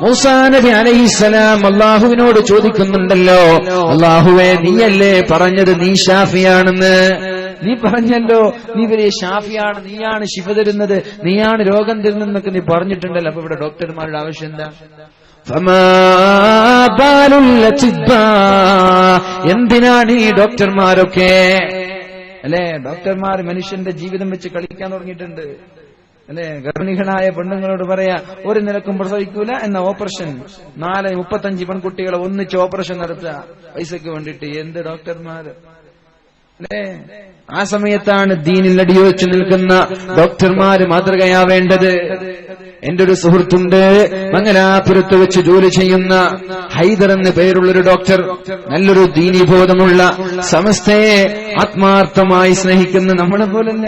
മൂസാ നബി അലൈഹിസ്സലാം അല്ലാഹുവിനോട് ചോദിക്കുന്നുണ്ടല്ലോ, അല്ലാഹുവേ നീയല്ലേ പറഞ്ഞത് നീ ഷാഫിയാണെന്ന്? നീ പറഞ്ഞല്ലോ നീ വലിയ ഷാഫിയാണ്, നീയാണ് ശിഫ തരുന്നത്, നീയാണ് രോഗം തരുന്നതെന്നൊക്കെ നീ പറഞ്ഞിട്ടുണ്ടല്ലോ. അപ്പൊ ഇവിടെ ഡോക്ടർമാരുടെ ആവശ്യം എന്താ? എന്തിനാണ് ഈ ഡോക്ടർമാരൊക്കെ? അല്ലെ, ഡോക്ടർമാർ മനുഷ്യന്റെ ജീവിതം വെച്ച് കളിക്കാൻ തുടങ്ങിയിട്ടുണ്ട്. അല്ലെ, ഗർഭിണികളായ പെണ്ണുങ്ങളോട് പറയാ ഒരു നിലക്കും പ്രസവിക്കൂല എന്ന ഓപ്പറേഷൻ, 35 പെൺകുട്ടികളെ ഒന്നിച്ച് ഓപ്പറേഷൻ നടത്തുക പൈസക്ക് വേണ്ടിയിട്ട്. എന്ത് ഡോക്ടർമാര് അല്ലേ? ആ സമയത്താണ് ദീനിൽ അടിയൊച്ചു നിൽക്കുന്ന ഡോക്ടർമാര് മാതൃകയാവേണ്ടത്. എന്റെ ഒരു സുഹൃത്തുണ്ട്, മംഗലാപുരത്ത് വെച്ച് ജോലി ചെയ്യുന്ന ഹൈദർ എന്ന് പേരുള്ളൊരു ഡോക്ടർ. നല്ലൊരു ദീനീബോധമുള്ള, സമസ്തയെ ആത്മാർത്ഥമായി സ്നേഹിക്കുന്ന, നമ്മളെ പോലല്ല,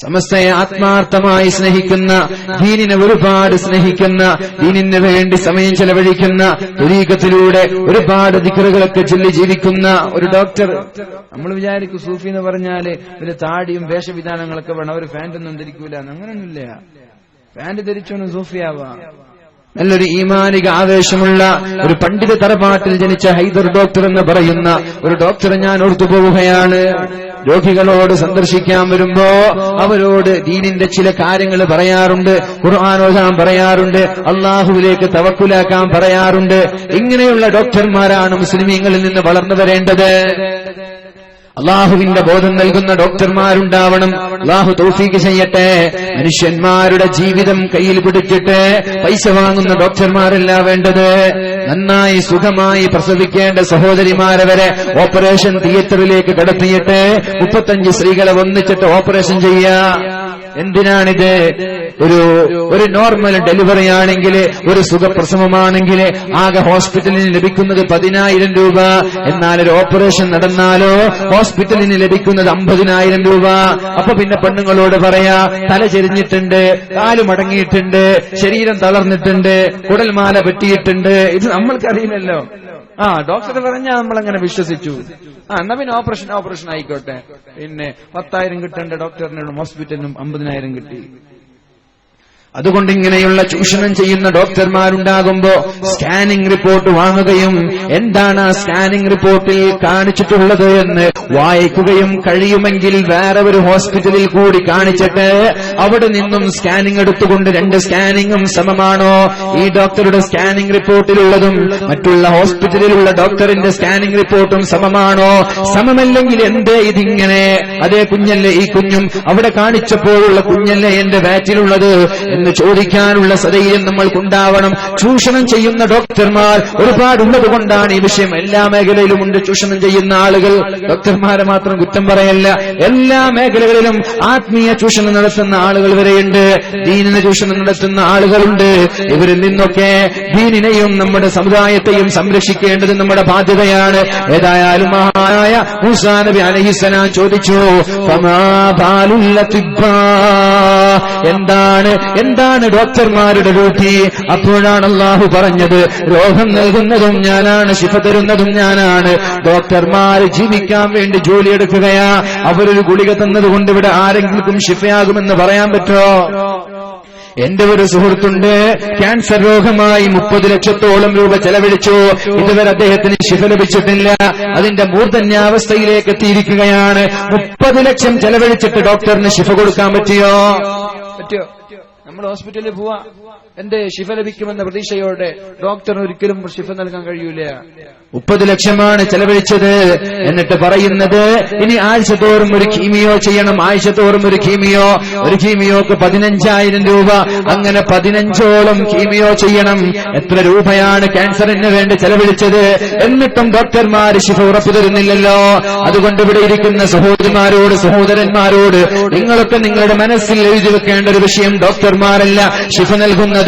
സമസ്തയെ ആത്മാർത്ഥമായി സ്നേഹിക്കുന്ന, ദീനിനെ ഒരുപാട് സ്നേഹിക്കുന്ന, ദീനിന് വേണ്ടി സമയം ചെലവഴിക്കുന്ന, ത്വരീഖത്തിലൂടെ ഒരുപാട് ദിക്റുകളൊക്കെ ചൊല്ലി ജീവിക്കുന്ന ഒരു ഡോക്ടർ. നമ്മൾ വിചാരിക്കും സൂഫി എന്ന് പറഞ്ഞാല് ഒരു താടിയും വേഷവിധാനങ്ങളൊക്കെ വേണം, അവർ ഫാൻറ്റൊന്നും ധരിക്കൂല. അങ്ങനെയൊന്നുമില്ല, ഫാൻറ്റ് ധരിച്ചൊന്നും സൂഫിയാവാം. നല്ലൊരു ഈമാനിക ആവേശമുള്ള ഒരു പണ്ഡിത തറവാട്ടിൽ ജനിച്ച ഹൈദർ ഡോക്ടർ എന്ന് പറയുന്ന ഒരു ഡോക്ടറെ ഞാൻ ഓർത്തുപോവുകയാണ്. രോഗികളോട് സന്ദർശിക്കാൻ വരുമ്പോ അവരോട് ദീനിന്റെ ചില കാര്യങ്ങൾ പറയാറുണ്ട്, ഖുർആൻ ഓതാൻ പറയാറുണ്ട്, അള്ളാഹുവിലേക്ക് തവക്കുലാക്കാൻ പറയാറുണ്ട്. ഇങ്ങനെയുള്ള ഡോക്ടർമാരാണ് മുസ്ലിമീങ്ങളിൽ നിന്ന് വളർന്നു വരേണ്ടത്. അള്ളാഹുവിന്റെ ബോധം നൽകുന്ന ഡോക്ടർമാരുണ്ടാവണം. അള്ളാഹു തൗഫീഖ് ചെയ്യട്ടെ. മനുഷ്യന്മാരുടെ ജീവിതം കയ്യിൽ പിടിച്ചിട്ട് പൈസ വാങ്ങുന്ന ഡോക്ടർമാരല്ല വേണ്ടത്. നന്നായി സുഖമായി പ്രസവിക്കേണ്ട സഹോദരിമാരെ വരെ ഓപ്പറേഷൻ തിയേറ്ററിലേക്ക് കടത്തിയിട്ട് 35 സ്ത്രീകളെ ഒന്നിച്ചിട്ട് ഓപ്പറേഷൻ ചെയ്യുക. എന്തിനാണിത്? ഒരു നോർമൽ ഡെലിവറി ആണെങ്കിൽ, ഒരു സുഖപ്രസവമാണെങ്കിൽ ആകെ ഹോസ്പിറ്റലിന് ലഭിക്കുന്നത് 10,000 രൂപ. എന്നാൽ ഒരു ഓപ്പറേഷൻ നടന്നാലോ ഹോസ്പിറ്റലിന് ലഭിക്കുന്നത് 50,000 രൂപ. അപ്പൊ പിന്നെ പെണ്ണുങ്ങളോട് പറയാ, തല ചെരിഞ്ഞിട്ടുണ്ട്, കാല് മടങ്ങിയിട്ടുണ്ട്, ശരീരം തളർന്നിട്ടുണ്ട്, കുടൽമാല പറ്റിയിട്ടുണ്ട്. ഇത് നമ്മൾക്കറിയില്ലല്ലോ. ഡോക്ടർ പറഞ്ഞാൽ നമ്മളങ്ങനെ വിശ്വസിച്ചു. എന്നാ പിന്നെ ഓപ്പറേഷൻ ആയിക്കോട്ടെ. പിന്നെ 10,000 കിട്ടേണ്ട ഡോക്ടറിന് ഹോസ്പിറ്റലിനും 50,000 കിട്ടി. അതുകൊണ്ട് ഇങ്ങനെയുള്ള ചൂഷണം ചെയ്യുന്ന ഡോക്ടർമാരുണ്ടാകുമ്പോ സ്കാനിംഗ് റിപ്പോർട്ട് വാങ്ങുകയും എന്താണ് ആ സ്കാനിംഗ് റിപ്പോർട്ടിൽ കാണിച്ചിട്ടുള്ളത് എന്ന് വായിക്കുകയും കഴിയുമെങ്കിൽ വേറെ ഒരു ഹോസ്പിറ്റലിൽ കൂടി കാണിച്ചിട്ട് അവിടെ നിന്നും സ്കാനിംഗ് എടുത്തുകൊണ്ട് 2 സ്കാനിങ്ങും സമമാണോ, ഈ ഡോക്ടറുടെ സ്കാനിംഗ് റിപ്പോർട്ടിലുള്ളതും മറ്റുള്ള ഹോസ്പിറ്റലിലുള്ള ഡോക്ടറിന്റെ സ്കാനിംഗ് റിപ്പോർട്ടും സമമാണോ? സമമല്ലെങ്കിൽ എന്തേ ഇതിങ്ങനെ? അതേ കുഞ്ഞല്ലേ ഈ കുഞ്ഞും, അവിടെ കാണിച്ചപ്പോഴുള്ള കുഞ്ഞല്ലേ എന്റെ വാറ്റിലുള്ളത് എന്ന് ചോദിക്കാനുള്ള സധൈര്യം നമ്മൾക്കുണ്ടാവണം. ചൂഷണം ചെയ്യുന്ന ഡോക്ടർമാർ ഒരുപാടുള്ളത് കൊണ്ടാണ് ഈ വിഷയം. എല്ലാ മേഖലയിലുമുണ്ട് ചൂഷണം ചെയ്യുന്ന ആളുകൾ. ഡോക്ടർമാരെ മാത്രം കുറ്റം പറയല്ല, എല്ലാ മേഖലകളിലും ആത്മീയ ചൂഷണം നടത്തുന്ന ആളുകൾ വരെയുണ്ട്, ദീനിനെ ചൂഷണം നടത്തുന്ന ആളുകളുണ്ട്. ഇവരിൽ നിന്നൊക്കെ ദീനിനെയും നമ്മുടെ സമുദായത്തെയും സംരക്ഷിക്കേണ്ടത് നമ്മുടെ ബാധ്യതയാണ്. ഏതായാലും മഹാനായ മൂസാ നബി അലൈഹിസ്സലാം ചോദിച്ചു, എന്താണ് ഡോക്ടർമാരുടെ ഡ്യൂട്ടി? അപ്പോഴാണ് അല്ലാഹു പറഞ്ഞത്, രോഗം നൽകുന്നതും ഞാനാണ്, ശിഫ തരുന്നതും ഞാനാണ്. ഡോക്ടർമാർ ജീവിക്കാൻ വേണ്ടി ജോലിയെടുക്കുകയാ. അവരൊരു ഗുളിക തന്നതുകൊണ്ട് ഇവിടെ ആരെങ്കിലും ശിഫയാകുമെന്ന് പറയാൻ പറ്റുമോ? എന്റെ ഒരു സുഹൃത്തുണ്ട്, ക്യാൻസർ രോഗമായി 30 ലക്ഷത്തോളം രൂപ ചെലവഴിച്ചു. ഇതുവരെ അദ്ദേഹത്തിന് ശിഫ ലഭിച്ചിട്ടില്ല. അതിന്റെ മൂർധന്യാവസ്ഥയിലേക്ക് എത്തിയിരിക്കുകയാണ്. 30 ലക്ഷം ചെലവഴിച്ചിട്ട് ഡോക്ടറിന് ശിഫ കൊടുക്കാൻ പറ്റിയോ? നമ്മൾ ഹോസ്പിറ്റലിൽ പോവാ, എന്റെ ശിഫ ലഭിക്കുമെന്ന പ്രതീക്ഷയോടെ ഡോക്ടറിന് ഒരിക്കലും ശിഫ നൽകാൻ കഴിയൂല. 30 ലക്ഷമാണ് ചെലവഴിച്ചത്. എന്നിട്ട് പറയുന്നത് ഇനി ആഴ്ചതോറും ഒരു കീമിയോ ചെയ്യണം, ആഴ്ചതോറും ഒരു കീമിയോക്ക് 15,000 രൂപ. അങ്ങനെ 15ഓളം കീമിയോ ചെയ്യണം. എത്ര രൂപയാണ് ക്യാൻസറിന് വേണ്ടി ചെലവഴിച്ചത്? എന്നിട്ടും ഡോക്ടർമാർ ശിഫ ഉറപ്പു തരുന്നില്ലല്ലോ. അതുകൊണ്ട് ഇവിടെ ഇരിക്കുന്ന സഹോദരിമാരോട്, സഹോദരന്മാരോട്, നിങ്ങളൊക്കെ നിങ്ങളുടെ മനസ്സിൽ എഴുതി വെക്കേണ്ട ഒരു വിഷയം, ഡോക്ടർമാരല്ല ശിഫ നൽകുന്നത്.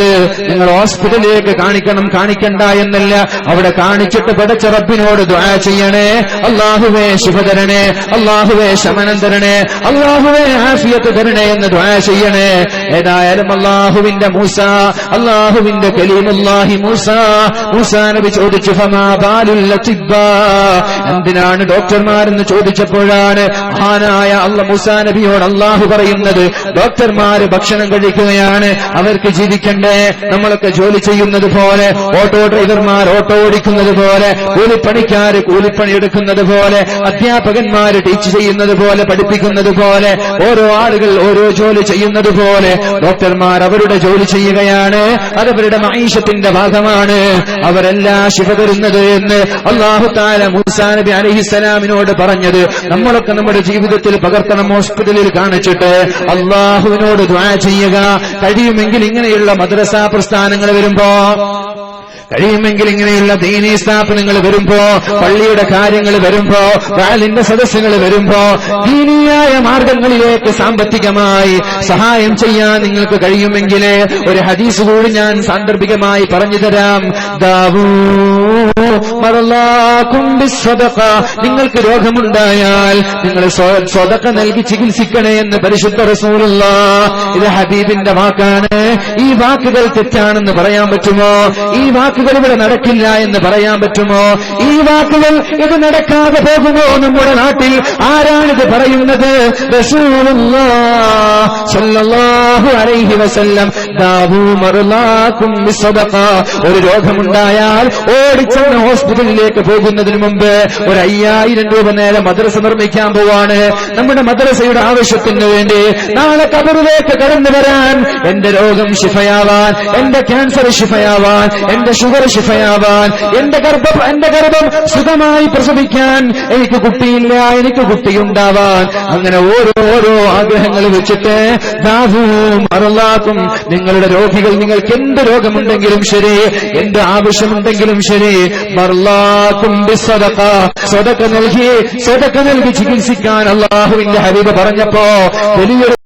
നിങ്ങൾ ഹോസ്പിറ്റലിലേക്ക് കാണിക്കണം, കാണിക്കണ്ട എന്നല്ല. അവിടെ കാണിച്ചിട്ട് പടച്ച റബ്ബിനോട് ദുആ ചെയ്യണേ, അല്ലാഹുവേ ശിഫ തരണേ, അല്ലാഹുവേ ശമനം തരണേ, അല്ലാഹുവേ ആഫിയത്ത് തരണേ എന്ന് ദുആ ചെയ്യണേ. ഏതായാലും അല്ലാഹുവിന്റെ മൂസ, അല്ലാഹുവിന്റെ കലീമുല്ലാഹി മൂസാ നബി ചോദിച്ചു, ഫമാ ബാലുൽ ലതിബ്ബാ, എന്തിനാണ് ഡോക്ടർമാരെന്ന് ചോദിച്ചപ്പോഴാണ് മഹാനായ മൂസാ നബിയോട് അല്ലാഹു പറയുന്നത്, ഡോക്ടർമാര് ഭക്ഷണം കഴിക്കുകയാണ്, പറയുകയാണ്, അവർക്ക് ജീവിക്കണ്ടേ? നമ്മളൊക്കെ ജോലി ചെയ്യുന്നത് പോലെ, ഓട്ടോ ഡ്രൈവർമാർ ഓട്ടോ ഓടിക്കുന്നത് പോലെ, കൂലിപ്പണിക്കാര് കൂലിപ്പണി എടുക്കുന്നത് പോലെ, അധ്യാപകന്മാര് ടീച്ച് ചെയ്യുന്നത് പോലെ, പഠിപ്പിക്കുന്നത് പോലെ, ഓരോ ആളുകൾ ഓരോ ജോലി ചെയ്യുന്നത് പോലെ ഡോക്ടർമാർ അവരുടെ ജോലി ചെയ്യുകയാണ്. അതവരുടെ മഈശത്തിന്റെ ഭാഗമാണ്. അവരെല്ലാം ശിഫ തരുന്നത് എന്ന് അല്ലാഹു തആല മൂസാ നബി അലൈഹിസ്സലാമിനോട് പറഞ്ഞത് നമ്മളൊക്കെ നമ്മുടെ ജീവിതത്തിൽ പകർത്തണം. ഹോസ്പിറ്റലിൽ കാണിച്ചിട്ട് അല്ലാഹുവിനോട് ദുആ ചെയ്യുക. കഴിയുമെങ്കിൽ ഇങ്ങനെയുള്ള മദ്രസാ പ്രസ്ഥാനങ്ങൾ വരുമ്പോ, കഴിയുമെങ്കിൽ ഇങ്ങനെയുള്ള ദീനീ സ്ഥാപനങ്ങൾ വരുമ്പോ, പള്ളിയുടെ കാര്യങ്ങൾ വരുമ്പോ, റാലിന്റെ സദസ്സുകൾ വരുമ്പോ, ദീനീയായ മാർഗങ്ങളിലേക്ക് സാമ്പത്തികമായി സഹായം ചെയ്യാൻ നിങ്ങൾക്ക് കഴിയുമെങ്കിൽ ഒരു ഹദീസ് കൂടി ഞാൻ സാന്ദർഭികമായി പറഞ്ഞു തരാം. നിങ്ങൾക്ക് രോഗമുണ്ടായാൽ നിങ്ങൾ സ്വതക്ക നൽകി ചികിത്സിക്കണേ എന്ന് പരിശുദ്ധ റസൂലുള്ളാഹ്. ഇത് ഹബീബിന്റെ വാക്കാണ്. ഈ വാക്കുകൾ തെറ്റാണെന്ന് പറയാൻ പറ്റുമോ? ഈ വാക്കുകൾ ഇവിടെ നടക്കില്ല എന്ന് പറയാൻ പറ്റുമോ? ഈ വാക്കുകൾ ഇത് നടക്കാതെ പോകുമോ? നമ്മുടെ നാട്ടിൽ ആരാണിത് പറയുന്നത്? റസൂലുള്ളാഹ് സ്വല്ലല്ലാഹു അലൈഹി വസല്ലം. ഒരു രോഗമുണ്ടായാൽ ഓടിച്ചെന്ന് ഹോസ്പിറ്റലിലേക്ക് പോകുന്നതിന് മുമ്പ് ഒരു 5000 രൂപ നേരെ മദ്രസ നിർമ്മിക്കാൻ പോവാണ്. നമ്മുടെ മദ്രസയുടെ ആവശ്യത്തിന് വേണ്ടി നാളെ ഖബറിലേക്ക് കടന്നു വരാൻ, എന്റെ രോഗം ശിഫയാവാൻ, എന്റെ ക്യാൻസർ ശിഫയാവാൻ, എന്റെ ഷുഗർ ശിഫയാവാൻ, എന്റെ ഗർഭം സുഖമായി പ്രസവിക്കാൻ, എനിക്ക് കുട്ടിയില്ല, എനിക്ക് കുട്ടിയുണ്ടാവാൻ, അങ്ങനെ ഓരോരോ ആഗ്രഹങ്ങൾ വെച്ചിട്ട് നിങ്ങളുടെ രോഗികൾ, നിങ്ങൾക്ക് എന്ത് രോഗമുണ്ടെങ്കിലും ശരി, എന്ത് ആവശ്യമുണ്ടെങ്കിലും ശരി, സ്വതക്ക നൽകി ചികിത്സിക്കാൻ അല്ലാഹുവിന്റെ ഹബീബ് പറഞ്ഞപ്പോ വലിയൊരു